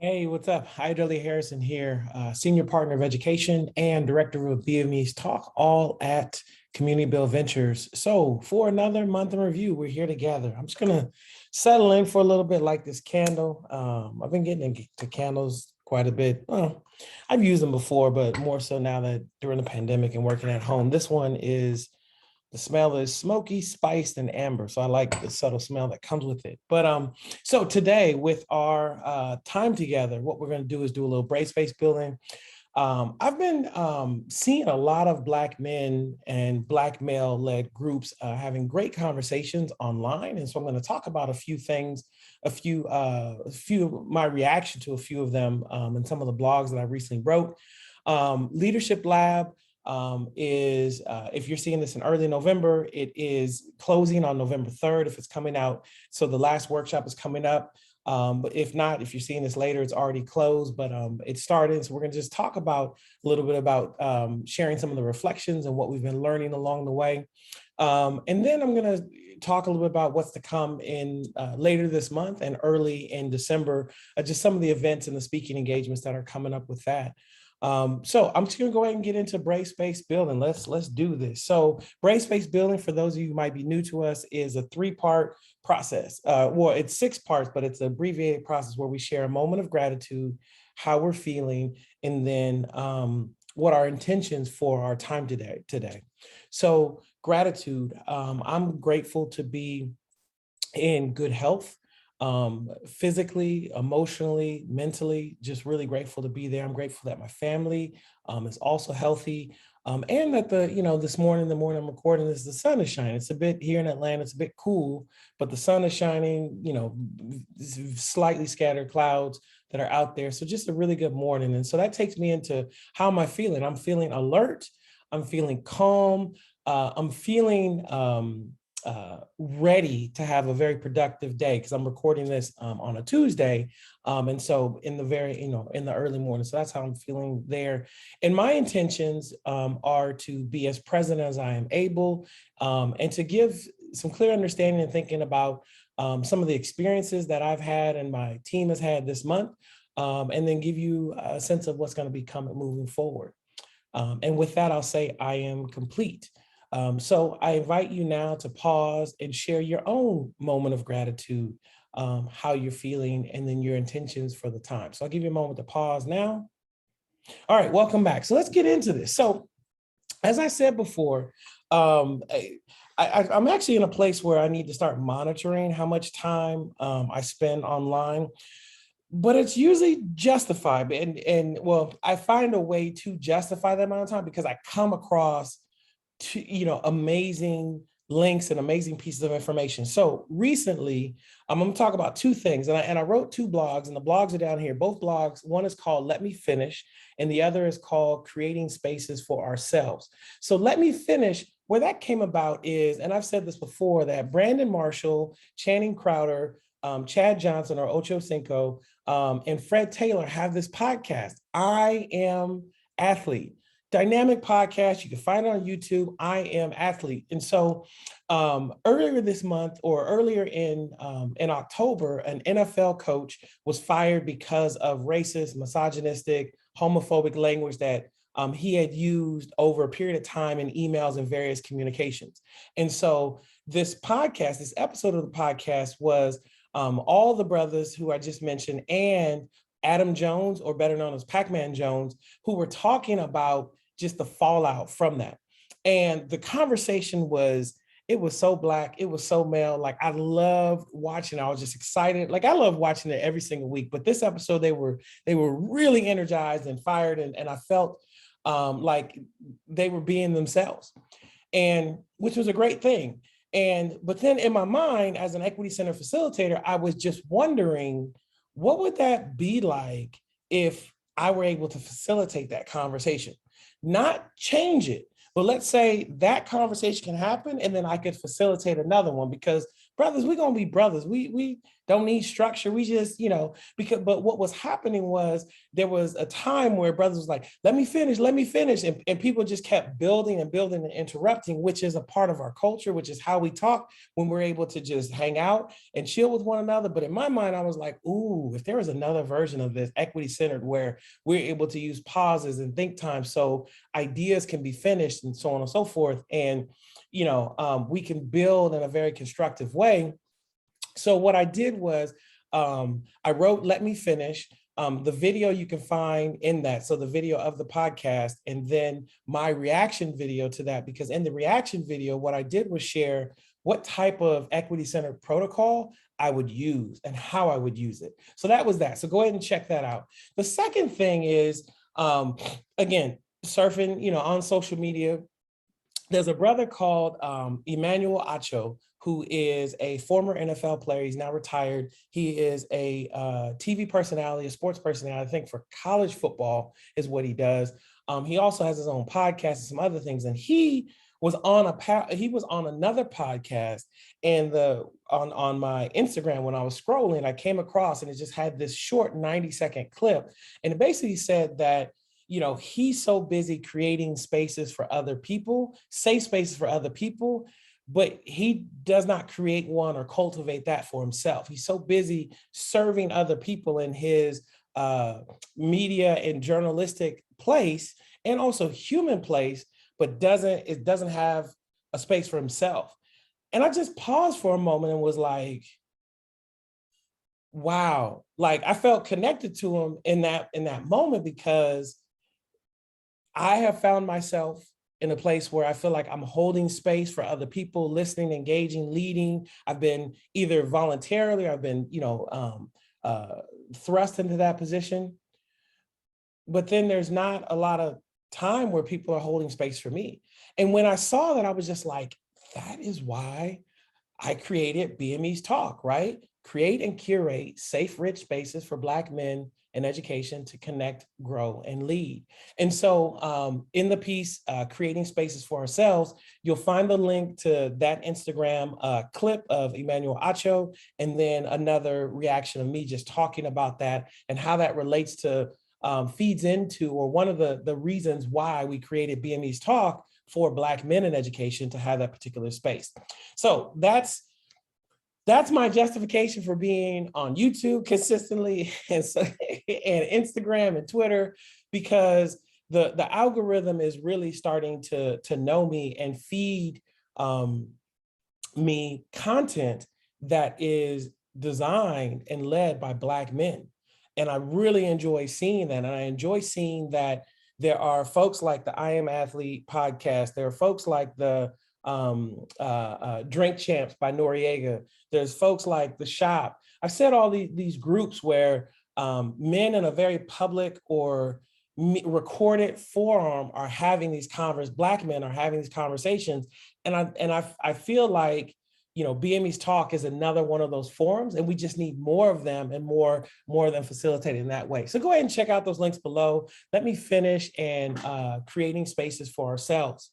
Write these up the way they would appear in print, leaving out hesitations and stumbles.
Hey, what's up? Hi, Dudley Harrison here, Senior Partner of Education and Director of BME's Talk, all at Community Build Ventures. So, for another month in review, we're here together. I'm just going to settle in for a little bit like this candle. I've been getting into candles quite a bit. Well, I've used them before, but more so now that during the pandemic and working at home. This one is the smell is smoky, spiced, and amber. So I like the subtle smell that comes with it. But so today with our time together, what we're going to do is do a little brave space building. I've been seeing a lot of Black men and Black male-led groups having great conversations online, and so I'm going to talk about a few things, a few of my reaction to a few of them, and some of the blogs that I recently wrote. Leadership Lab is, if you're seeing this in early November, it is closing on November 3rd if it's coming out. So the last workshop is coming up. But if not, if you're seeing this later, it's already closed, but it started. So we're going to just talk about a little bit about sharing some of the reflections and what we've been learning along the way. And then I'm going to talk a little bit about what's to come in later this month and early in December, just some of the events and the speaking engagements that are coming up with that. So I'm just going to go ahead and get into Brave Space Building. Let's do this. So Brave Space Building, for those of you who might be new to us, is a three-part process. Well, it's 6 parts, but it's an abbreviated process where we share a moment of gratitude, how we're feeling, and then what our intentions for our time today. So gratitude, I'm grateful to be in good health, physically, emotionally, mentally, just really grateful to be there. I'm grateful that my family is also healthy. And that this morning, the morning I'm recording this, the sun is shining. It's a bit here in Atlanta, it's a bit cool, but the sun is shining, slightly scattered clouds that are out there. So just a really good morning. And so that takes me into how am I feeling? I'm feeling alert. I'm feeling calm. I'm feeling ready to have a very productive day because I'm recording this on a Tuesday. And so in the in the early morning. So that's how I'm feeling there. And my intentions are to be as present as I am able and to give some clear understanding and thinking about some of the experiences that I've had and my team has had this month, and then give you a sense of what's going to be coming moving forward. And with that, I'll say I am complete. So I invite you now to pause and share your own moment of gratitude, how you're feeling, and then your intentions for the time. So I'll give you a moment to pause now. All right, welcome back. So let's get into this. So as I said before, I'm actually in a place where I need to start monitoring how much time I spend online, but it's usually justified. And well, I find a way to justify that amount of time because I come across amazing links and amazing pieces of information. So recently, I'm going to talk about 2 things. And I wrote 2 blogs, and the blogs are down here. Both blogs, one is called Let Me Finish, and the other is called Creating Spaces for Ourselves. So Let Me Finish, where that came about is, and I've said this before, that Brandon Marshall, Channing Crowder, Chad Johnson or Ocho Cinco, and Fred Taylor have this podcast, I Am Athlete. Dynamic podcast. You can find it on YouTube. I Am Athlete. And so earlier this month, or earlier in October, an NFL coach was fired because of racist, misogynistic, homophobic language that he had used over a period of time in emails and various communications. And so this podcast, this episode of the podcast was all the brothers who I just mentioned and Adam Jones, or better known as Pac-Man Jones, who were talking about just the fallout from that. And the conversation it was so Black, it was so male. Like I loved watching, I was just excited. Like I love watching it every single week, but this episode, they were really energized and fired. And I felt like they were being themselves, and which was a great thing. But then in my mind, as an Equity Center facilitator, I was just wondering, what would that be like if I were able to facilitate that conversation? Not change it, but let's say that conversation can happen and then I could facilitate another one, because brothers, we're gonna be brothers. We don't need structure. We just, but what was happening was there was a time where brothers was like, let me finish. And people just kept building and building and interrupting, which is a part of our culture, which is how we talk when we're able to just hang out and chill with one another. But in my mind, I was like, ooh, if there was another version of this equity-centered where we're able to use pauses and think time so ideas can be finished and so on and so forth. And, we can build in a very constructive way. So what I did was I wrote, let me finish. The video you can find in that. So the video of the podcast and then my reaction video to that, because in the reaction video, what I did was share what type of equity-centered protocol I would use and how I would use it. So that was that. So go ahead and check that out. The second thing is, again, surfing, on social media. There's a brother called Emmanuel Acho, who is a former NFL player. He's now retired. He is a TV personality, a sports personality, I think for college football is what he does. He also has his own podcast and some other things. And he was on another podcast, and on my Instagram, when I was scrolling, I came across and it just had this short 90-second clip. And it basically said that he's so busy creating spaces for other people, safe spaces for other people, but he does not create one or cultivate that for himself. He's so busy serving other people in his media and journalistic place, and also human place, but it doesn't have a space for himself. And I just paused for a moment and was like, wow, like I felt connected to him in that moment, because I have found myself in a place where I feel like I'm holding space for other people, listening, engaging, leading. I've been either voluntarily, I've been, thrust into that position. But then there's not a lot of time where people are holding space for me. And when I saw that, I was just like, that is why I created BME's Talk, right? Create and curate safe, rich spaces for Black men in education to connect, grow, and lead. And so in the piece, Creating Spaces for Ourselves, you'll find the link to that Instagram clip of Emmanuel Acho, and then another reaction of me just talking about that and how that relates to, feeds into, or one of the reasons why we created BME's Talk for Black men in education to have that particular space. So that's my justification for being on YouTube consistently and Instagram and Twitter, because the algorithm is really starting to know me and feed me content that is designed and led by Black men. And I really enjoy seeing that. And I enjoy seeing that there are folks like the I Am Athlete podcast. There are folks like the Drink Champs by Noriega. There's folks like The Shop. I've said all these groups where men in a very public or recorded forum are having these Black men are having these conversations. And I feel like, BME's Talk is another one of those forums, and we just need more of them and more of them facilitated in that way. So go ahead and check out those links below. Let me finish and creating spaces for ourselves.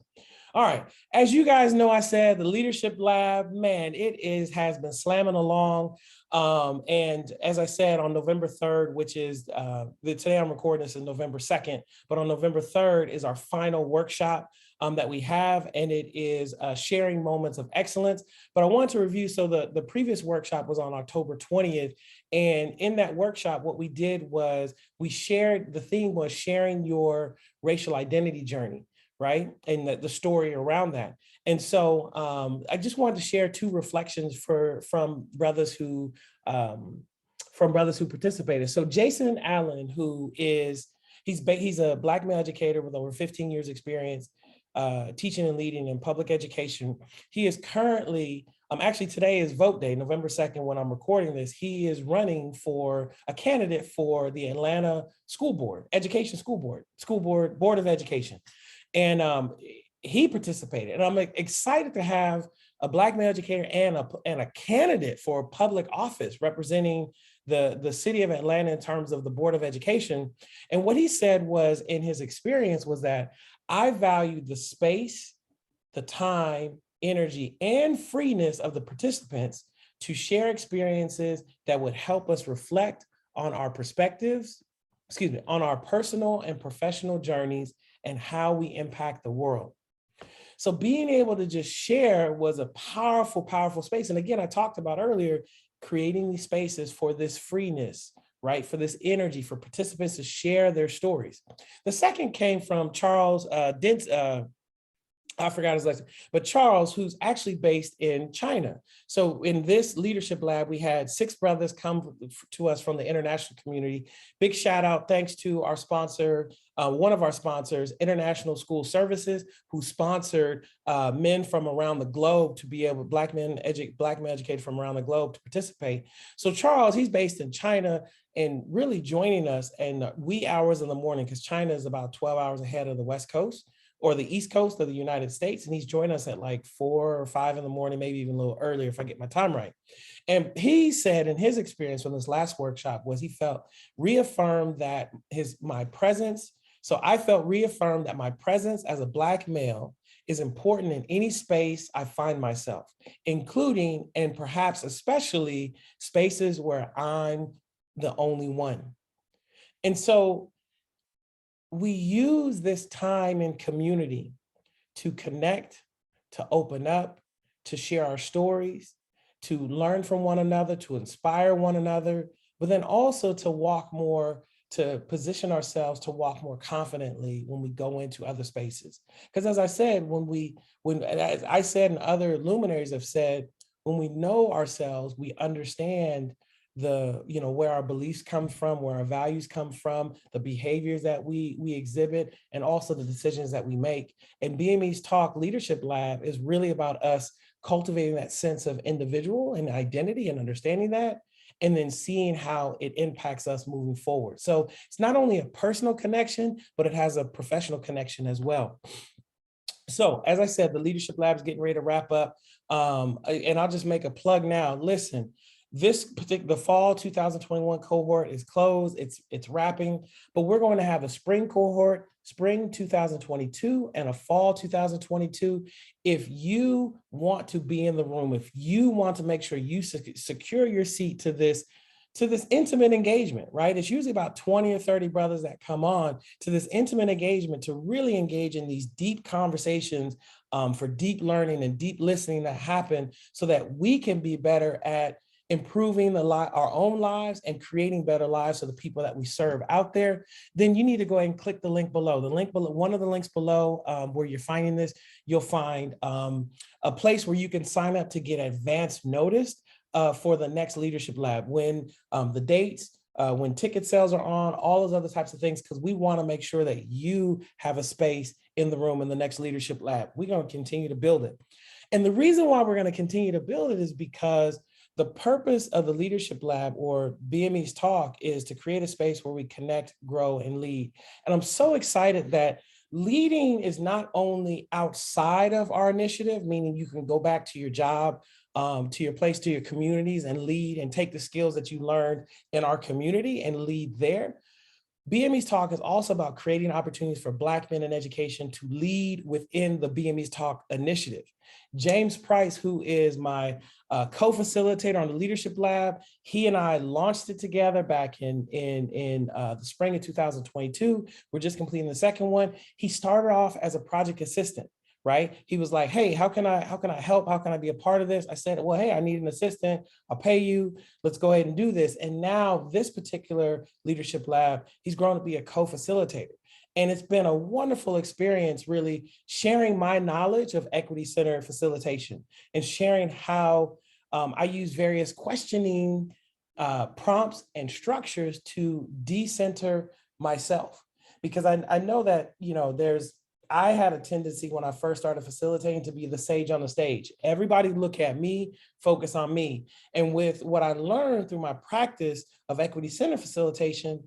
All right, as you guys know, I said the Leadership Lab, man, has been slamming along. And as I said, on November 3rd, which is, today I'm recording this is November 2nd, but on November 3rd is our final workshop that we have, and it is sharing moments of excellence. But I want to review, so the previous workshop was on October 20th, and in that workshop, what we did was the theme was sharing your racial identity journey, right? And the story around that. And so I just wanted to share two reflections from brothers who participated. So Jason Allen, he's a Black male educator with over 15 years experience teaching and leading in public education. He is currently, actually today is vote day, November 2nd, when I'm recording this. He is running for a candidate for the Atlanta Board of Education. And he participated, and I'm excited to have a Black male educator and a candidate for public office representing the city of Atlanta in terms of the Board of Education. And what he said was, in his experience, was that I valued the space, the time, energy, and freeness of the participants, to share experiences that would help us reflect on our perspectives, on our personal and professional journeys and how we impact the world. So being able to just share was a powerful, powerful space. And again, I talked about earlier, creating these spaces for this freeness, right? For this energy, for participants to share their stories. The second came from Charles Dent, I forgot his last name, but Charles, who's actually based in China. So in this leadership lab, we had 6 brothers come to us from the international community. Big shout out, thanks to our sponsor, one of our sponsors, International School Services, who sponsored men from around the globe to be able, black men educated from around the globe to participate. So Charles, he's based in China and really joining us in wee hours in the morning, because China is about 12 hours ahead of the West Coast or the East Coast of the United States. And he's joined us at like 4 or 5 in the morning, maybe even a little earlier if I get my time right. And he said in his experience from this last workshop was he felt reaffirmed that my presence. So I felt reaffirmed that my presence as a Black male is important in any space I find myself, including and perhaps especially spaces where I'm the only one. And so we use this time in community to connect, to open up, to share our stories, to learn from one another, to inspire one another, but then also to walk more, to position ourselves to walk more confidently when we go into other spaces. Because as I said, as I said and other luminaries have said, when we know ourselves, we understand where our beliefs come from, where our values come from, the behaviors that we exhibit, and also the decisions that we make. And BME's Talk Leadership Lab is really about us cultivating that sense of individual and identity and understanding that, and then seeing how it impacts us moving forward. So it's not only a personal connection, but it has a professional connection as well. So as I said, the Leadership Lab is getting ready to wrap up. And I'll just make a plug now. Listen, the fall 2021 cohort is closed, it's wrapping, but we're going to have a spring cohort, spring 2022 and a fall 2022. If you want to be in the room, if you want to make sure you secure your seat to this intimate engagement, right? It's usually about 20 or 30 brothers that come on to this intimate engagement to really engage in these deep conversations for deep learning and deep listening that happen so that we can be better at improving our own lives and creating better lives for the people that we serve out there, then you need to go ahead and click the link below. The link below, one of the links below where you're finding this, you'll find a place where you can sign up to get advance notice for the next Leadership Lab, when the dates, when ticket sales are on, all those other types of things, because we want to make sure that you have a space in the room in the next Leadership Lab. We're going to continue to build it. And the reason why we're going to continue to build it is because the purpose of the Leadership Lab, or BME's Talk, is to create a space where we connect, grow, and lead. And I'm so excited that leading is not only outside of our initiative, meaning you can go back to your job, to your place, to your communities, and lead and take the skills that you learned in our community and lead there. BME's Talk is also about creating opportunities for Black men in education to lead within the BME's Talk initiative. James Price, who is my co-facilitator on the Leadership Lab, he and I launched it together back in the spring of 2022. We're just completing the second one. He started off as a project assistant, right? He was like, hey, how can I help? How can I be a part of this? I said, well, hey, I need an assistant. I'll pay you. Let's go ahead and do this. And now this particular Leadership Lab, he's grown to be a co-facilitator. And it's been a wonderful experience really sharing my knowledge of equity-centered facilitation and sharing how I use various questioning prompts and structures to decenter myself. Because I know that, I had a tendency when I first started facilitating to be the sage on the stage. Everybody look at me, focus on me. And with what I learned through my practice of equity-centered facilitation,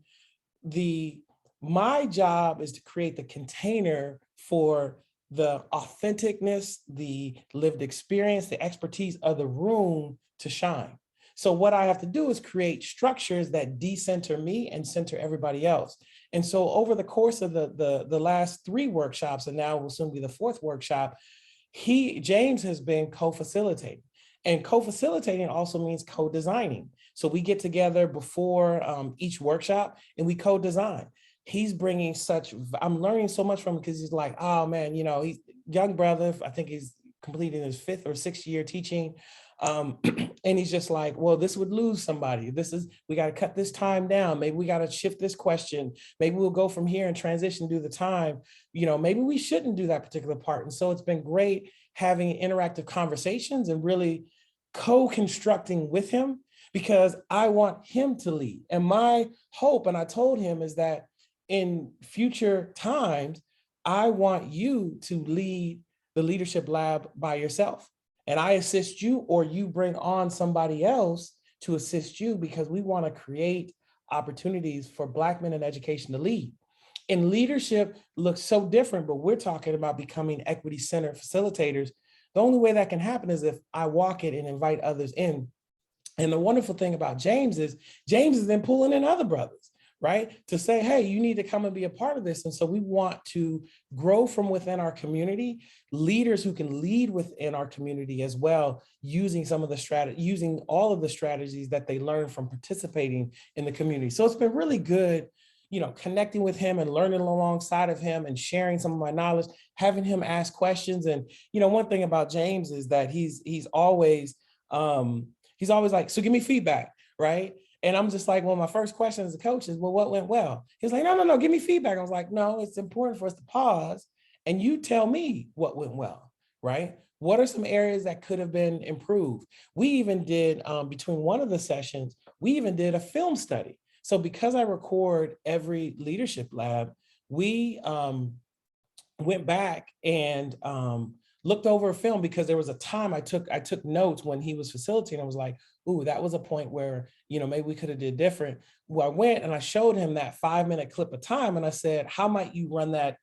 my job is to create the container for the authenticness, the lived experience, the expertise of the room to shine. So what I have to do is create structures that decenter me and center everybody else. And so over the course of the last 3 workshops, and now will soon be the 4th workshop, James has been co-facilitating. And co-facilitating also means co-designing. So we get together before each workshop and we co-design. He's bringing I'm learning so much from him because he's like, oh man, he's young brother. I think he's completing his 5th or 6th year teaching. And he's just like, well, this would lose somebody. We got to cut this time down. Maybe we got to shift this question. Maybe we'll go from here and transition, do the time. Maybe we shouldn't do that particular part. And so it's been great having interactive conversations and really co-constructing with him, because I want him to lead. And my hope, and I told him, is that in future times, I want you to lead the Leadership Lab by yourself. And I assist you, or you bring on somebody else to assist you, because we want to create opportunities for Black men in education to lead. And leadership looks so different, but we're talking about becoming equity-centered facilitators. The only way that can happen is if I walk it and invite others in. And the wonderful thing about James is then pulling in other brothers, right? To say, hey, you need to come and be a part of this. And so we want to grow from within our community, leaders who can lead within our community as well, using using all of the strategies that they learn from participating in the community. So it's been really good, connecting with him and learning alongside of him and sharing some of my knowledge, having him ask questions. And, one thing about James is that he's always like, so give me feedback, right? And I'm just like, well, my first question as a coach is, well, what went well? He's like, no, give me feedback. I was like, no, it's important for us to pause and you tell me what went well, right? What are some areas that could have been improved? We even did, between one of the sessions, we even did a film study. So because I record every Leadership Lab, we went back and looked over a film, because there was a time I took notes when he was facilitating. I was like, ooh, that was a point where, maybe we could have did different. Well, I went and I showed him that 5-minute clip of time. And I said, how might you run that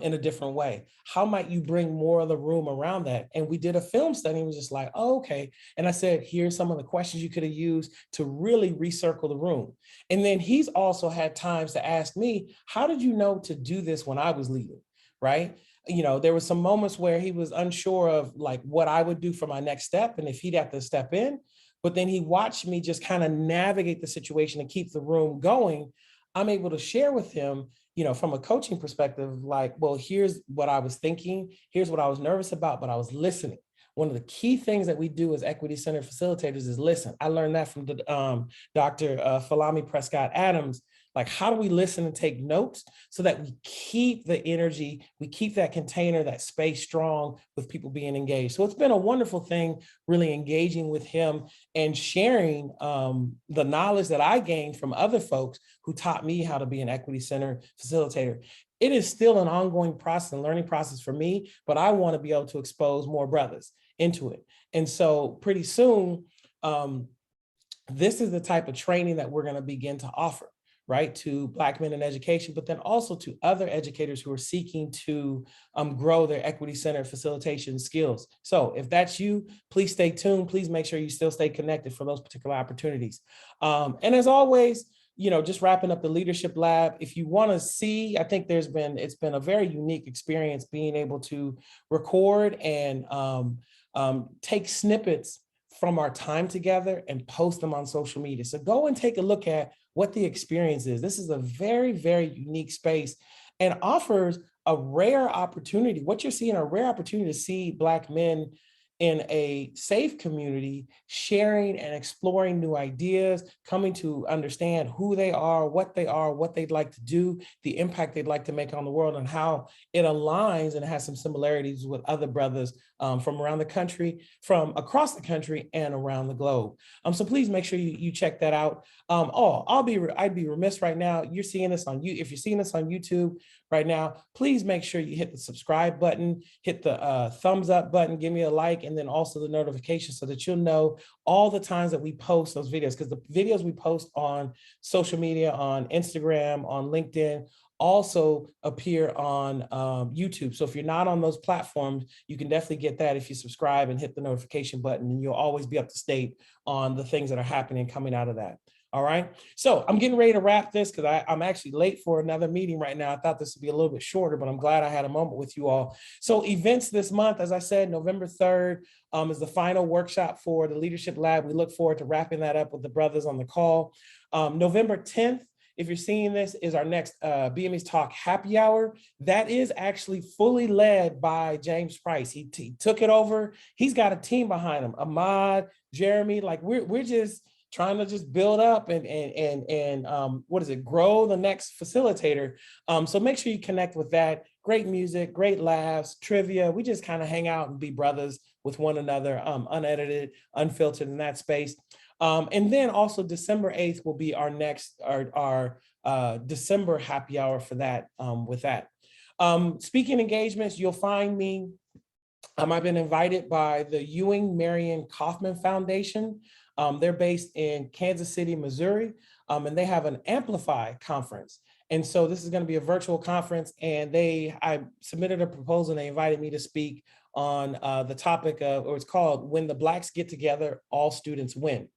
in a different way? How might you bring more of the room around that? And we did a film study and was just like, oh, okay. And I said, here's some of the questions you could have used to really recircle the room. And then he's also had times to ask me, how did you know to do this when I was leading, right? There were some moments where he was unsure of like what I would do for my next step and if he'd have to step in, but then he watched me just kind of navigate the situation and keep the room going. I'm able to share with him, from a coaching perspective, like, well, here's what I was thinking, here's what I was nervous about, but I was listening. One of the key things that we do as equity-centered facilitators is listen. I learned that from Dr. Falami Prescott Adams. Like, how do we listen and take notes so that we keep the energy, we keep that container, that space strong with people being engaged? So it's been a wonderful thing, really engaging with him and sharing the knowledge that I gained from other folks who taught me how to be an equity-centered facilitator. It is still an ongoing process and learning process for me, but I want to be able to expose more brothers into it. And so pretty soon, this is the type of training that we're going to begin to offer, right, to Black men in education, but then also to other educators who are seeking to grow their equity-centered facilitation skills. So if that's you, please stay tuned. Please make sure you still stay connected for those particular opportunities. And as always, just wrapping up the Leadership Lab, if you want to see, I think it's been a very unique experience being able to record and take snippets from our time together and post them on social media. So go and take a look at what the experience is. This is a very, very unique space and offers a rare opportunity. What you're seeing, a rare opportunity to see Black men in a safe community, sharing and exploring new ideas, coming to understand who they are, what they'd like to do, the impact they'd like to make on the world, and how it aligns and has some similarities with other brothers from around the country, from across the country and around the globe. So please make sure you check that out. I'd be remiss right now. You're seeing this on if you're seeing this on YouTube right now, please make sure you hit the subscribe button, hit the thumbs up button, give me a like, and then also the notification so that you'll know all the times that we post those videos, because the videos we post on social media, on Instagram, on LinkedIn, also appear on YouTube. So if you're not on those platforms, you can definitely get that if you subscribe and hit the notification button, and you'll always be up to date on the things that are happening coming out of that. All right. So I'm getting ready to wrap this because I'm actually late for another meeting right now. I thought this would be a little bit shorter, but I'm glad I had a moment with you all. So events this month, as I said, November 3rd is the final workshop for the Leadership Lab. We look forward to wrapping that up with the brothers on the call. November 10th, if you're seeing this, is our next BME's Talk Happy Hour. That is actually fully led by James Price. He took it over. He's got a team behind him, Ahmad, Jeremy, like we're just trying to just build up and what is it, grow the next facilitator. So make sure you connect with that. Great music, great laughs, trivia. We just kind of hang out and be brothers with one another, unedited, unfiltered in that space. And then also December 8th will be our next, our December happy hour for that, with that. Speaking engagements, you'll find me, I've been invited by the Ewing Marion Kauffman Foundation. They're based in Kansas City, Missouri, and they have an Amplify conference. And so this is going to be a virtual conference, and I submitted a proposal and they invited me to speak on the topic of, or it's called, When the Blacks Get Together, All Students Win.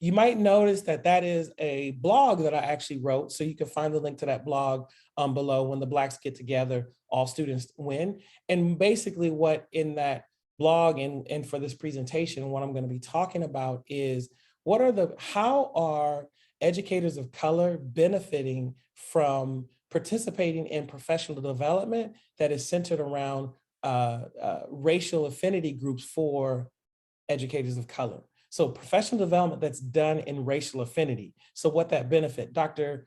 You might notice that that is a blog that I actually wrote. So you can find the link to that blog below. When the Blacks Get Together, All Students Win. And basically what in that blog and for this presentation, what I'm going to be talking about is how are educators of color benefiting from participating in professional development that is centered around racial affinity groups for educators of color. So professional development that's done in racial affinity. So what that benefit, Dr.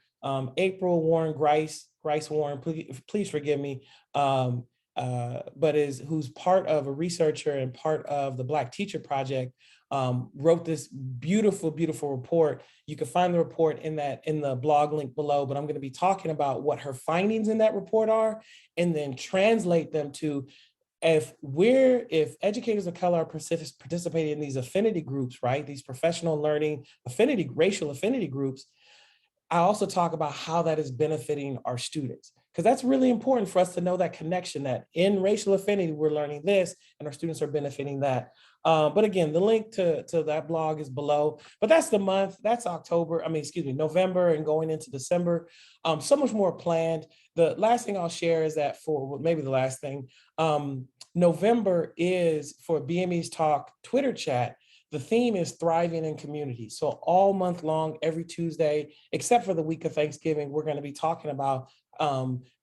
April Warren Grice Warren, please forgive me, but who's part of a researcher and part of the Black Teacher Project, wrote this beautiful, beautiful report. You can find the report in the blog link below, but I'm going to be talking about what her findings in that report are, and then translate them to if educators of color are participating in these affinity groups, right? These professional learning racial affinity groups, I also talk about how that is benefiting our students, because that's really important for us to know that connection, that in racial affinity, we're learning this and our students are benefiting that. But again, the link to that blog is below, but that's the month, that's November and going into December. So much more planned. The last thing I'll share is that maybe the last thing, November is for BME's Talk Twitter chat. The theme is thriving in community. So all month long, every Tuesday, except for the week of Thanksgiving, we're going to be talking about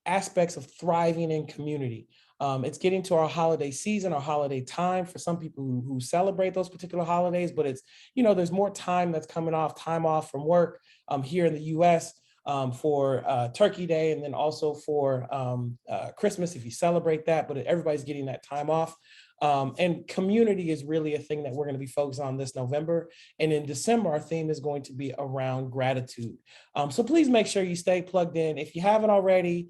aspects of thriving in community. It's getting to our holiday season, our holiday time for some people who celebrate those particular holidays, but it's, there's more time that's coming off, time off from work here in the US for Turkey Day, and then also for Christmas if you celebrate that, but everybody's getting that time off. And community is really a thing that we're going to be focused on this November. And in December, our theme is going to be around gratitude. So please make sure you stay plugged in. If you haven't already,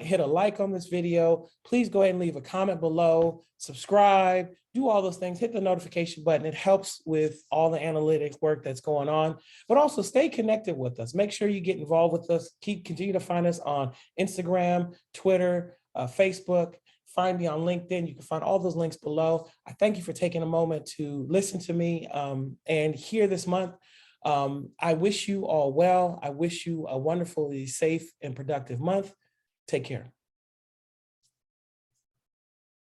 hit a like on this video. Please go ahead and leave a comment below, subscribe, do all those things, hit the notification button. It helps with all the analytics work that's going on, but also stay connected with us. Make sure you get involved with us. Continue to find us on Instagram, Twitter, Facebook. Find me on LinkedIn. You can find all those links below. I thank you for taking a moment to listen to me and hear this month. I wish you all well. I wish you a wonderfully safe and productive month. Take care.